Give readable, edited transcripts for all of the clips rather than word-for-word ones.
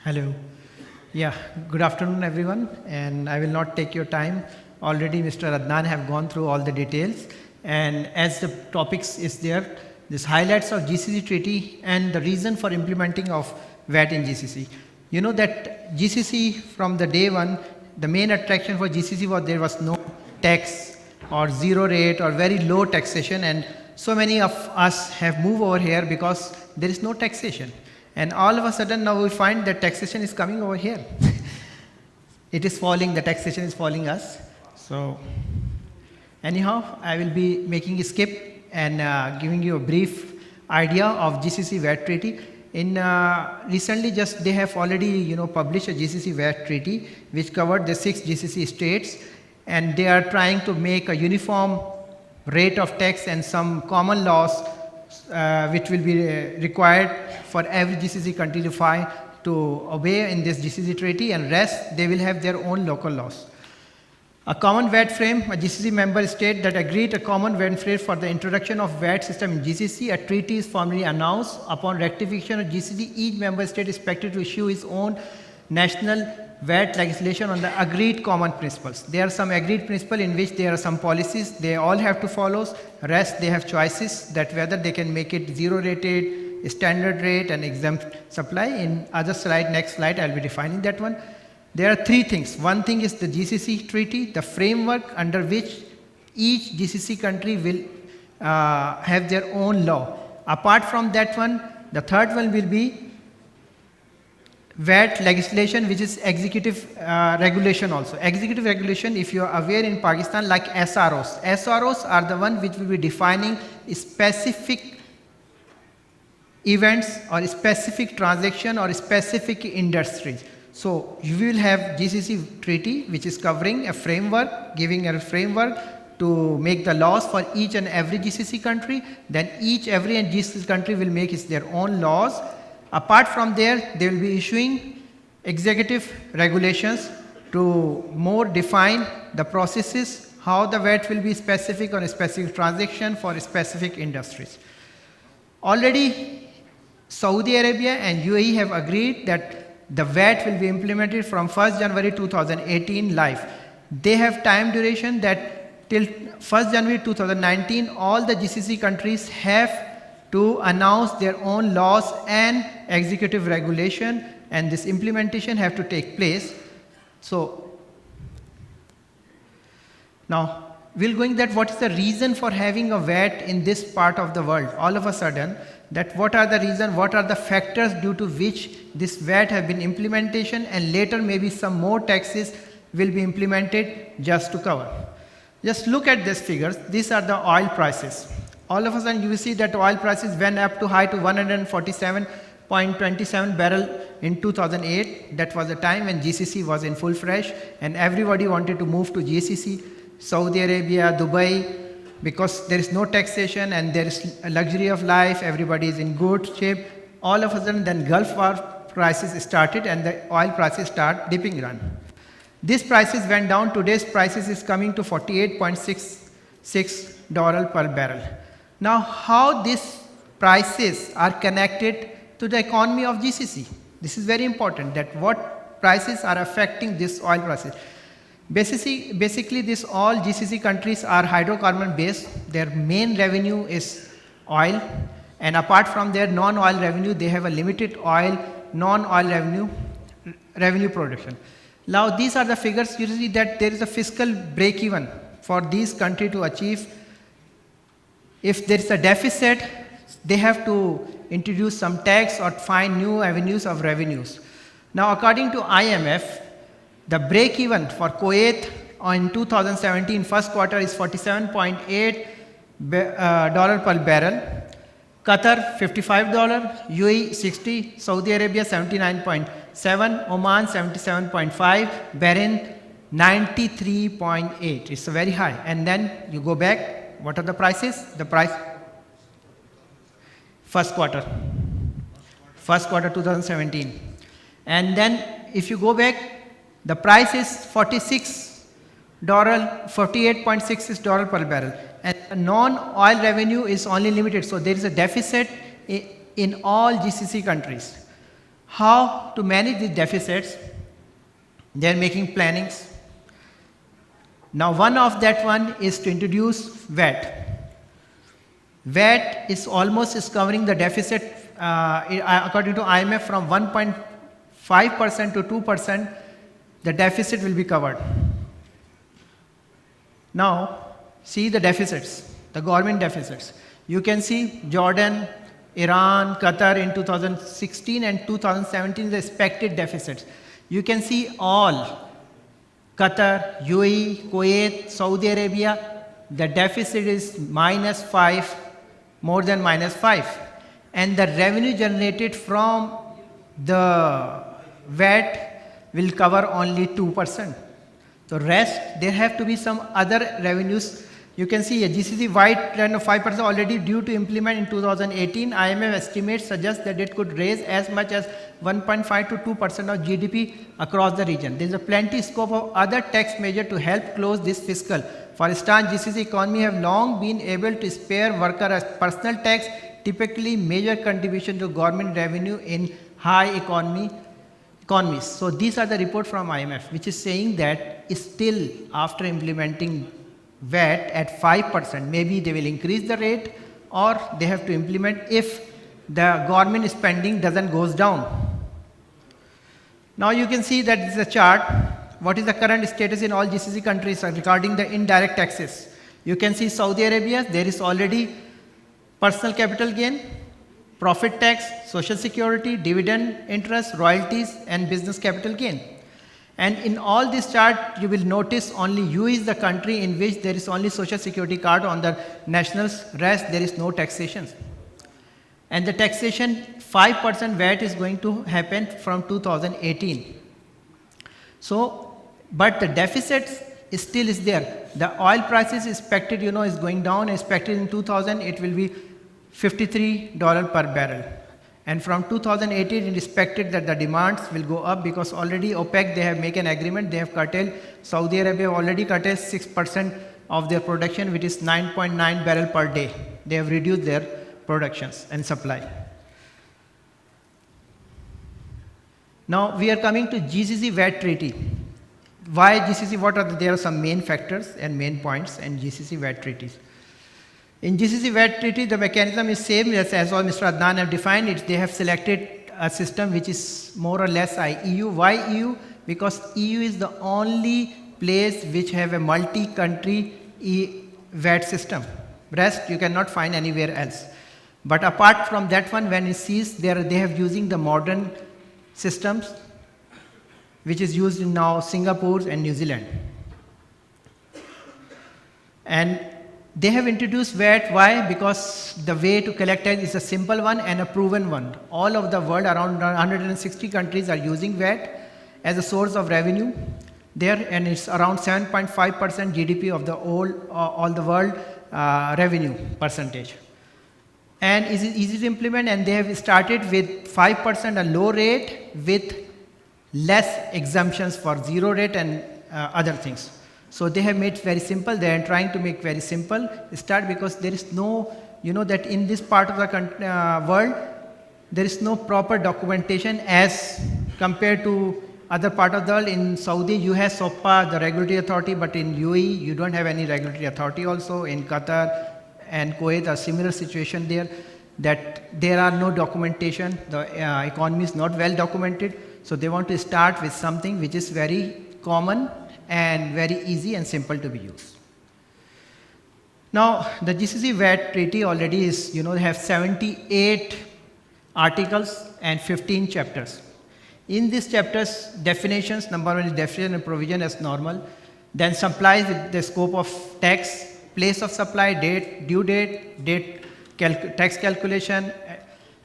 Hello. Yeah, good afternoon everyone, and I will not take your time. Already Mr. Adnan have gone through all the details, and as the topics is there, this highlights of GCC treaty and the reason for implementing of VAT in GCC. You know that GCC from the day one, the main attraction for GCC was there was no tax or zero rate or very low taxation, and so many of us have moved over here because there is no taxation. And all of a sudden now we find that taxation is coming over here. It is falling, the taxation is falling us. So anyhow, I will be making a skip and giving you a brief idea of GCC VAT treaty. In recently just they have already published a GCC VAT treaty which covered the 6 GCC states, and they are trying to make a uniform rate of tax and some common laws which will be required for every GCC country to obey in this GCC treaty, and rest they will have their own local laws. A common VAT frame, a GCC member state that agreed a common VAT frame for the introduction of VAT system in GCC, a treaty is formally announced. Upon rectification of GCC, each member state is expected to issue its own national VAT legislation on the agreed common principles. There are some agreed principles in which there are some policies they all have to follow. Rest they have choices that whether they can make it zero rated, standard rate and exempt supply. In other slide, next slide, I'll be defining that one. There are 3 things. One thing is the GCC treaty, the framework under which each GCC country will have their own law. Apart from that one, the third one will be VAT legislation, which is executive regulation also. Executive regulation, if you are aware in Pakistan, like SROs. SROs are the one which will be defining specific events or specific transaction or specific industries. So you will have GCC treaty which is covering a framework, giving a framework to make the laws for each and every GCC country. Then every GCC country will make their own laws. Apart from there, they will be issuing executive regulations to more define the processes, how the VAT will be specific on a specific transaction for specific industries. Already Saudi Arabia and UAE have agreed that the VAT will be implemented from 1st January 2018 live. They have time duration that till 1st January 2019, all the GCC countries have to announce their own laws and executive regulation, and this implementation have to take place. So now we'll going that what is the reason for having a VAT in this part of the world all of a sudden, that what are the reason, what are the factors due to which this VAT have been implementation, and later maybe some more taxes will be implemented just to cover. Just look at these figures. These are the oil prices. All of a sudden you will see that oil prices went up to high to 147.27 barrel in 2008. That was the time when GCC was in full fresh and everybody wanted to move to GCC, Saudi Arabia, Dubai, because there is no taxation and there is a luxury of life, everybody is in good shape. All of a sudden then Gulf War prices started and the oil prices start dipping run. These prices went down. Today's prices is coming to $48.66 per barrel. Now, how these prices are connected to the economy of GCC? This is very important, that what prices are affecting this oil prices. Basically this all GCC countries are hydrocarbon based. Their main revenue is oil, and apart from their non-oil revenue, they have a limited oil, non-oil revenue production. Now, these are the figures. You see that there is a fiscal break-even for these countries to achieve. If there is a deficit, they have to introduce some tax or find new avenues of revenues. Now, according to IMF, the break-even for Kuwait in 2017 first quarter is $47.8 per barrel, Qatar $55, UAE 60, Saudi Arabia 79.7, Oman 77.5, Bahrain 93.8. It's very high. And then you go back. What are the prices? The price first quarter 2017, and then if you go back, the price is $48.66 per barrel, and non-oil revenue is only limited, so there is a deficit in all GCC countries. How to manage these deficits? They are making plannings. Now one of that one is to introduce VAT. VAT is almost covering the deficit according to IMF from 1.5% to 2%, the deficit will be covered. Now see the deficits, the government deficits. You can see Jordan, Iran, Qatar in 2016 and 2017 the expected deficits. You can see all Qatar, UAE, Kuwait, Saudi Arabia, the deficit is -5, more than -5. And the revenue generated from the VAT will cover only 2%. So rest, there have to be some other revenues. You can see a GCC VAT trend of 5% already due to implement in 2018. IMF estimates suggest that it could raise as much as 1.5 to 2% of GDP across the region. There is a plenty scope of other tax measures to help close this fiscal. For instance, GCC economy have long been able to spare worker as personal tax, typically major contribution to government revenue in high economies. So these are the report from IMF, which is saying that still after implementing VAT at 5%, maybe they will increase the rate or they have to implement if the government spending doesn't goes down. Now you can see that this is a chart. What is the current status in all GCC countries regarding the indirect taxes? You can see Saudi Arabia, there is already personal capital gain, profit tax, social security, dividend interest, royalties and business capital gain. And in all this chart, you will notice only UAE is the country in which there is only social security card on the nationals, rest there is no taxation. And the taxation 5% VAT is going to happen from 2018. So, but the deficit still is there. The oil prices expected, is going down, expected in 2000 it will be $53 per barrel. And from 2018 it is expected that the demands will go up because already OPEC, they have made an agreement, they have curtailed, Saudi Arabia already curtailed 6% of their production, which is 9.9 barrel per day. They have reduced their productions and supply. Now we are coming to GCC VAT treaty. Why GCC? There are some main factors and main points in GCC VAT treaties. In GCC VAT treaty, the mechanism is same as all Mr. Adnan have defined it. They have selected a system which is more or less EU. Why EU? Because EU is the only place which have a multi-country VAT system. Rest you cannot find anywhere else. But apart from that one, when it sees they have using the modern systems which is used in now Singapore and New Zealand. And they have introduced VAT. Why? Because the way to collect tax is a simple one and a proven one. All of the world, around 160 countries are using VAT as a source of revenue there, and it's around 7.5% GDP of the all the world revenue percentage. And it is easy to implement, and they have started with 5%, a low rate with less exemptions for zero rate and other things. So they have made very simple. They are trying to make very simple start because there is no, that in this part of the world, there is no proper documentation as compared to other part of the world. In Saudi, you have SOPA, the regulatory authority, but in UAE, you don't have any regulatory authority also. In Qatar and Kuwait, a similar situation there, that there are no documentation. The economy is not well documented. So they want to start with something which is very common and very easy and simple to be used. Now, the GCC VAT treaty already is, they have 78 articles and 15 chapters. In these chapters, definitions, number one is definition and provision as normal. Then supplies with the scope of tax, place of supply, date, due date, tax calculation,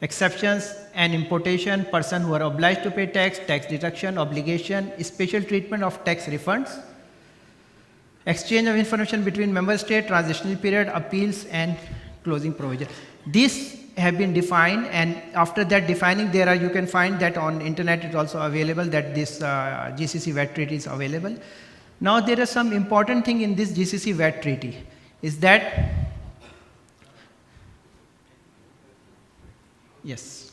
exceptions and importation, person who are obliged to pay tax, tax deduction, obligation, special treatment of tax refunds, exchange of information between member state, transitional period, appeals and closing provision. These have been defined, and after that defining there are, you can find that on internet it's also available that this GCC VAT treaty is available. Now there are some important thing in this GCC VAT treaty is that, yes.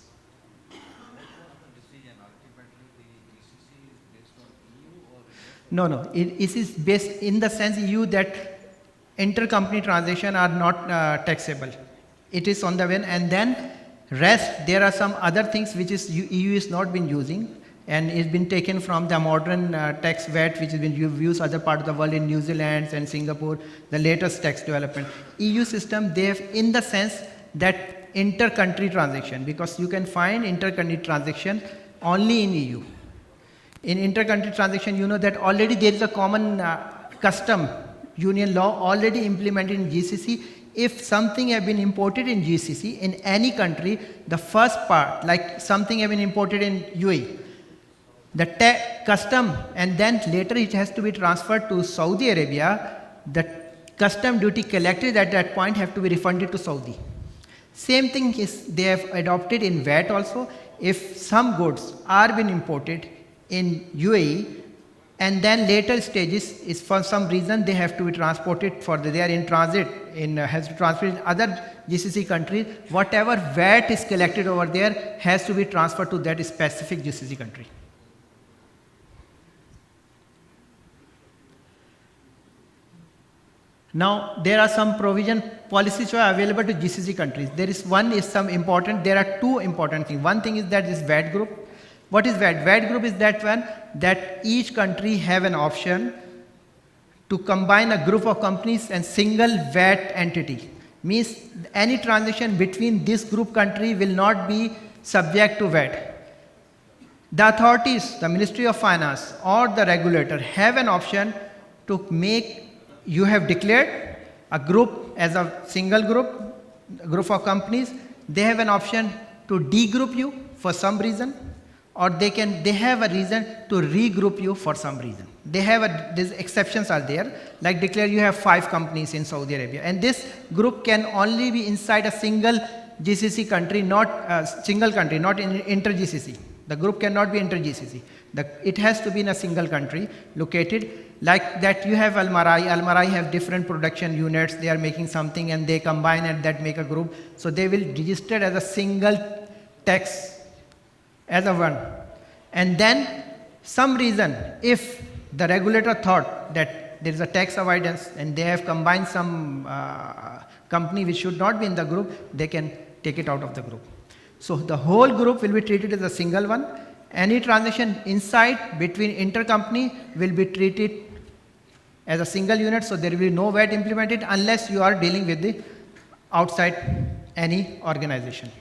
No, no. It is based in the sense EU that intercompany transactions are not taxable. It is on the one, and then rest there are some other things which is EU is not been using, and it's been taken from the modern tax VAT which has been used other part of the world in New Zealand and Singapore, the latest tax development. EU system they have in the sense that inter-country transaction, because you can find inter-country transaction only in EU. In inter-country transaction, you know that already there is a common custom union law already implemented in GCC. If something have been imported in GCC in any country, the first part, like something have been imported in UAE, the custom, and then later it has to be transferred to Saudi Arabia, the custom duty collected at that point have to be refunded to Saudi. Same thing is they have adopted in VAT also. If some goods are been imported in UAE and then later stages is for some reason they have to be transported for they are in transit in has to transfer in other GCC countries, whatever VAT is collected over there has to be transferred to that specific GCC country. Now there are some provision policies which are available to GCC countries. There is some important, there are two important things. One thing is that this VAT group. What is VAT? VAT group is that one that each country have an option to combine a group of companies and single VAT entity. Means any transaction between this group country will not be subject to VAT. The authorities, the Ministry of Finance or the regulator have an option to make, you have declared a group as a single group of companies, they have an option to degroup you for some reason, or they have a reason to regroup you for some reason. These exceptions are there, like declare you have 5 companies in Saudi Arabia, and this group can only be inside a single GCC country, not single country, not in inter-GCC. The group cannot be inter-GCC. It has to be in a single country located. Like that you have Almarai have different production units, they are making something and they combine and that make a group. So they will register as a single tax as a one. And then some reason, if the regulator thought that there is a tax avoidance and they have combined some company which should not be in the group, they can take it out of the group. So the whole group will be treated as a single one. Any transaction inside between intercompany will be treated as a single unit, so there will be no VAT implemented unless you are dealing with the outside any organization.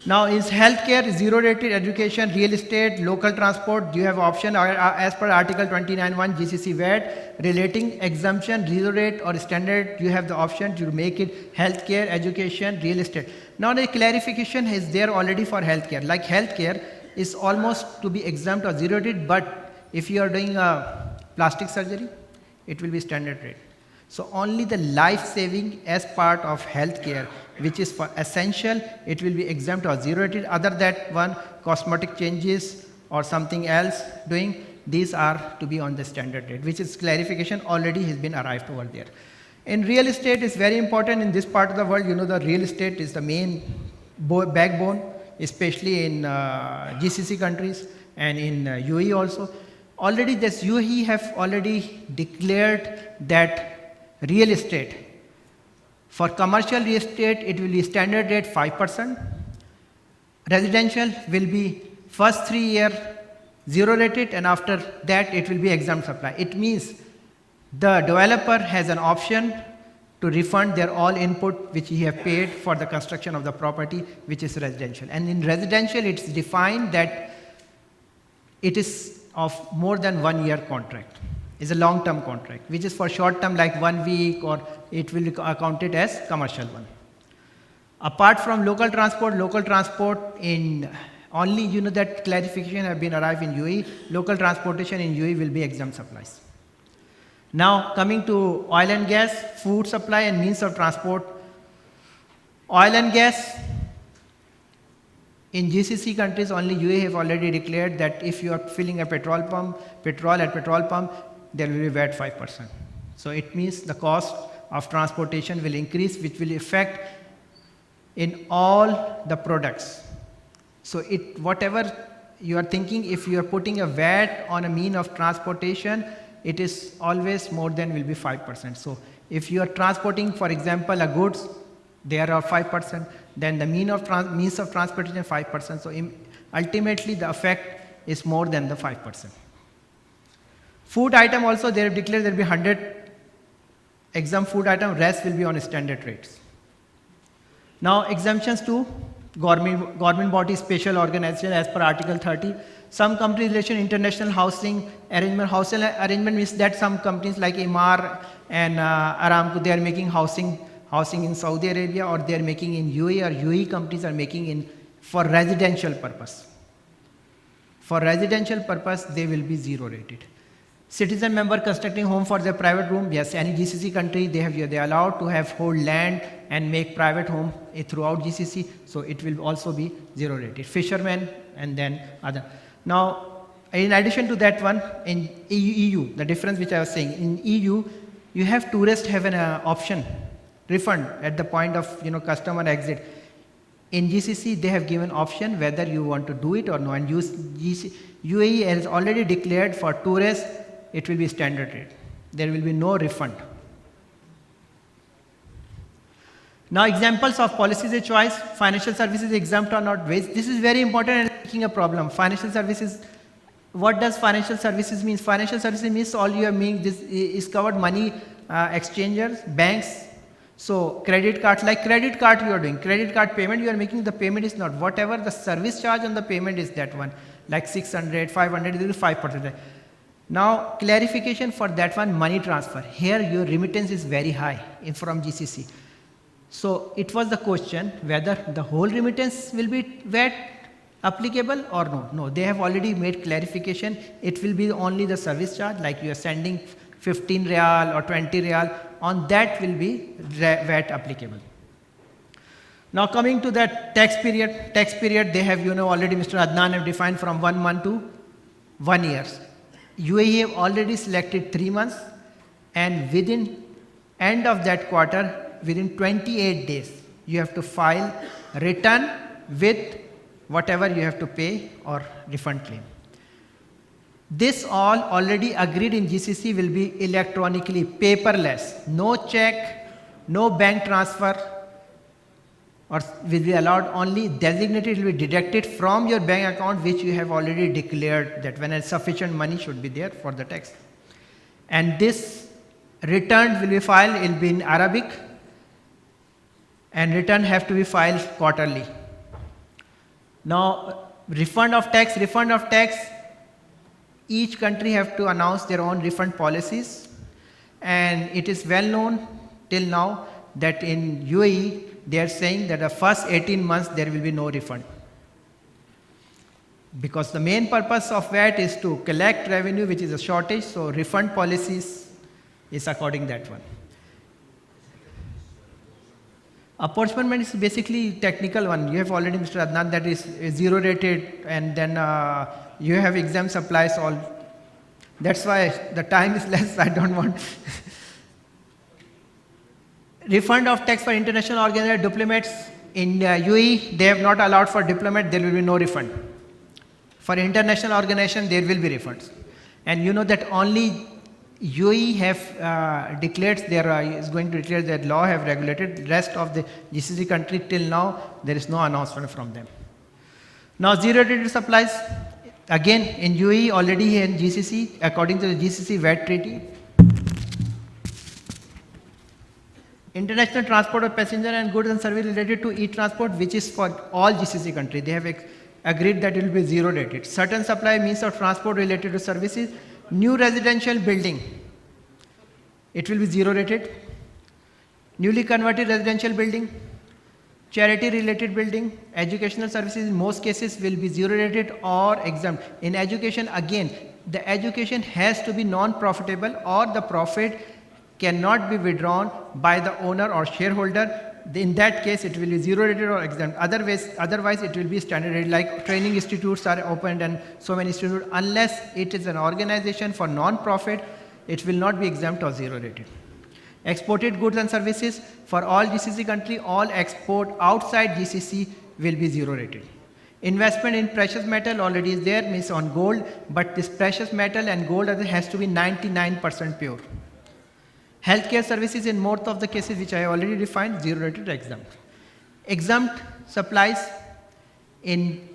Now is healthcare, zero rated education, real estate, local transport, you have option as per Article 29(1) GCC VAT relating exemption, zero rate or standard, you have the option to make it healthcare, education, real estate. Now the clarification is there already for healthcare, like healthcare is almost to be exempt or zero rate, but if you are doing a plastic surgery, it will be standard rate. So only the life saving as part of healthcare, which is for essential, it will be exempt or zero rated. Other that one, cosmetic changes or something else doing, these are to be on the standard rate, which is clarification already has been arrived over there. In real estate is very important in this part of the world. You know the real estate is the main backbone, especially in GCC countries and in UAE also. Already this UAE have already declared that real estate, for commercial real estate it will be standard rate 5%, residential will be first 3 year zero rated and after that it will be exempt supply. It means the developer has an option to refund their all input which he have paid for the construction of the property which is residential. And in residential it's defined that it is of more than 1 year contract. Is a long term contract, which is for short term like 1 week, or it will be accounted as commercial one. Apart from local transport in only, you know that clarification have been arrived in UAE, local transportation in UAE will be exempt supplies. Now coming to oil and gas, food supply and means of transport. Oil and gas, in GCC countries only UAE have already declared that if you are filling a petrol at petrol pump, there will be VAT 5%. So it means the cost of transportation will increase, which will affect in all the products. So whatever you are thinking if you are putting a VAT on a mean of transportation, it is always more than will be 5%. So if you are transporting, for example, a goods, there are 5%, then the means of transportation 5%. So ultimately the effect is more than the 5%. Food item also, they have declared there will be 100 exempt food item, rest will be on standard rates. Now exemptions to government body special organization as per Article 30. Some company relation international housing arrangement. Housing arrangement means that some companies like Emaar and Aramco, they are making housing in Saudi Arabia, or they are making in UAE, or UAE companies are making in for residential purpose. For residential purpose, they will be zero rated. Citizen member constructing home for their private room, yes, any GCC country, they are allowed to have hold land and make private home throughout GCC, so it will also be zero rated. Fishermen and then other. Now, in addition to that one, in EU, the difference which I was saying, in EU, you have tourists have an option, refund at the point of customer exit. In GCC, they have given option whether you want to do it or no, and UAE has already declared for tourists, it will be standard rate. There will be no refund. Now examples of policies of choice, financial services exempt or not waste. This is very important and making a problem. Financial services, what does financial services mean? Financial services means all you are making, this is covered money exchangers, banks. So credit card, like credit card you are doing, credit card payment you are making, the payment is not, whatever the service charge on the payment is that one, like 600, 500, it will be 5%. Now clarification for that one, money transfer. Here your remittance is very high from GCC. So it was the question whether the whole remittance will be VAT applicable or no. No, they have already made clarification. It will be only the service charge, like you are sending 15 Riyal or 20 Riyal, on that will be VAT applicable. Now coming to that tax period, they have already Mr. Adnan have defined from 1 month to 1 year. UAE have already selected 3 months, and within end of that quarter, within 28 days, you have to file return with whatever you have to pay or refund claim. This all already agreed in GCC will be electronically paperless, no check, no bank transfer, or will be allowed only designated, will be deducted from your bank account which you have already declared that when a sufficient money should be there for the tax. And this return will be filed, it will be in Arabic, and return have to be filed quarterly. Now refund of tax, each country have to announce their own refund policies, and it is well known till now that in UAE they are saying that the first 18 months there will be no refund, because the main purpose of VAT is to collect revenue which is a shortage, so refund policies is according that one. Apportionment is basically technical one. You have already Mr. Adnan, that is zero rated, and then you have exempt supplies all. That's why the time is less, I don't want. Refund of tax for international organized diplomats. In UAE, they have not allowed for diplomat, there will be no refund. For international organization, there will be refunds. And you know that only UAE have declared is going to declare that law have regulated. Rest of the GCC country till now, there is no announcement from them. Now zero rated supplies. Again, in UAE already in GCC, according to the GCC VAT treaty, international transport of passenger and goods and service related to e-transport, which is for all GCC countries, they have agreed that it will be zero rated. Certain supply means of transport related to services, new residential building, it will be zero rated. Newly converted residential building, charity related building, educational services in most cases will be zero rated or exempt. In education, again, the education has to be non-profitable, or the profit cannot be withdrawn by the owner or shareholder. In that case, it will be zero rated or exempt. Otherwise, it will be standard rated. Like training institutes are opened and so many institutes, unless it is an organization for non-profit, it will not be exempt or zero rated. Exported goods and services for all GCC country, all export outside GCC will be zero rated. Investment in precious metal already is there, means on gold, but this precious metal and gold has to be 99% pure. Healthcare services in most of the cases which I already defined, zero rated exempt. Exempt supplies in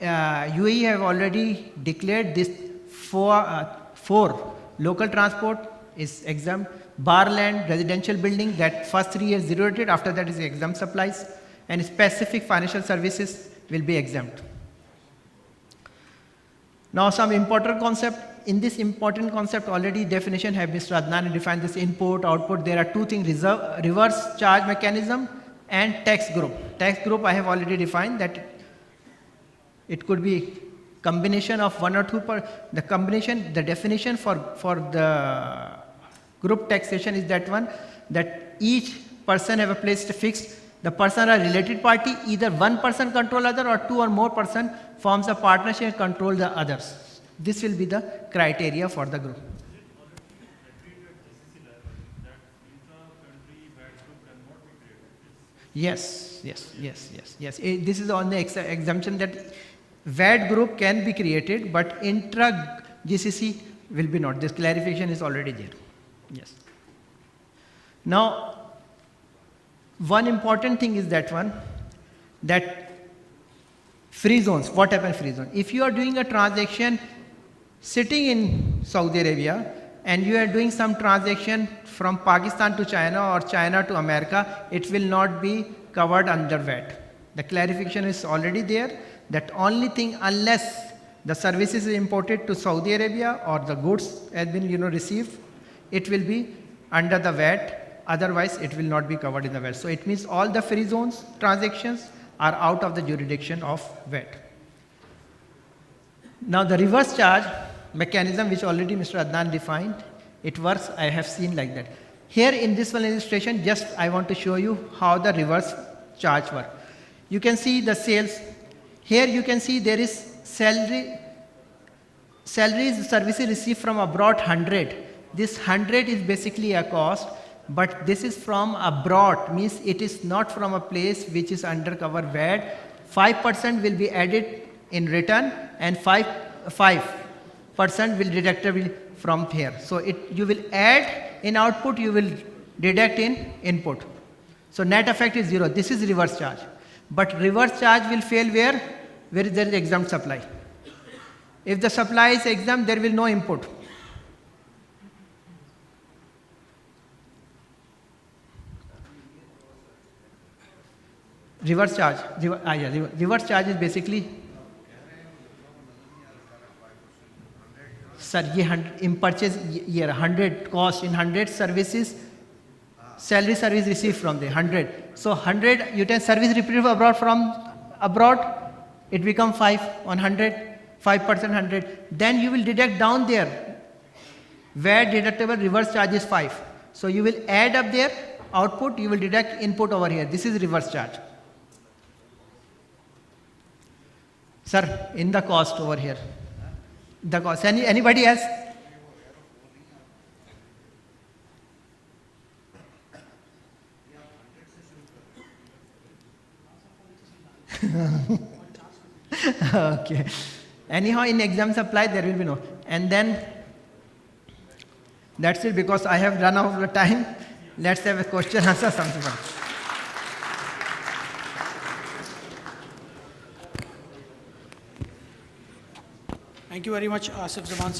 UAE have already declared this four local transport is exempt, bar land, residential building, that first 3 years zero rated, after that is exempt supplies, and specific financial services will be exempt. Now some important concept. In this important concept already definition have Mr. Adnan defined this input, output. There are two things, reverse charge mechanism and tax group. Tax group I have already defined that it could be combination of one or two the combination, the definition for the group taxation is that one, that each person have a place to fix. The person are related party, either one person control other or two or more person forms a partnership and control the others. This will be the criteria for the group. Yes. This is on the exemption that VAT group can be created, but intra GCC will be not. This clarification is already there. Yes. Now, one important thing is that one, that free zones. What happens free zone? If you are doing a transaction sitting in Saudi Arabia and you are doing some transaction from Pakistan to China or China to America, it will not be covered under VAT. The clarification is already there, that only thing, unless the services is imported to Saudi Arabia or the goods has been received, it will be under the VAT. Otherwise, it will not be covered in the VAT. So it means all the free zones transactions are out of the jurisdiction of VAT. Now the reverse charge mechanism, which already Mr. Adnan defined, it works. I have seen like that. Here in this one illustration, just I want to show you how the reverse charge works. You can see the sales. Here you can see there is salaries services received from abroad 100. This 100 is basically a cost. But this is from abroad, means it is not from a place which is undercover VAT. 5% will be added in return and 5% will deductible from here. So you will add in output, you will deduct in input. So net effect is zero. This is reverse charge. But reverse charge will fail where there is exempt supply. If the supply is exempt, there will no input. Reverse charge. Reverse charge is basically, sir, in purchase year 100 cost in 100 services, salary service received from the 100. So 100 you take service retrieved abroad from abroad, it become 5 on 100, 5% 100. Then you will deduct down there. VAT deductible reverse charge is 5. So you will add up there output, you will deduct input over here. This is reverse charge. Sir, in the cost over here. The cost. Anybody else? Okay. Anyhow, in exam supply, there will be no. And then, that's it, because I have run out of time. Let's have a question answer something. Thank you very much, Asif Zaman.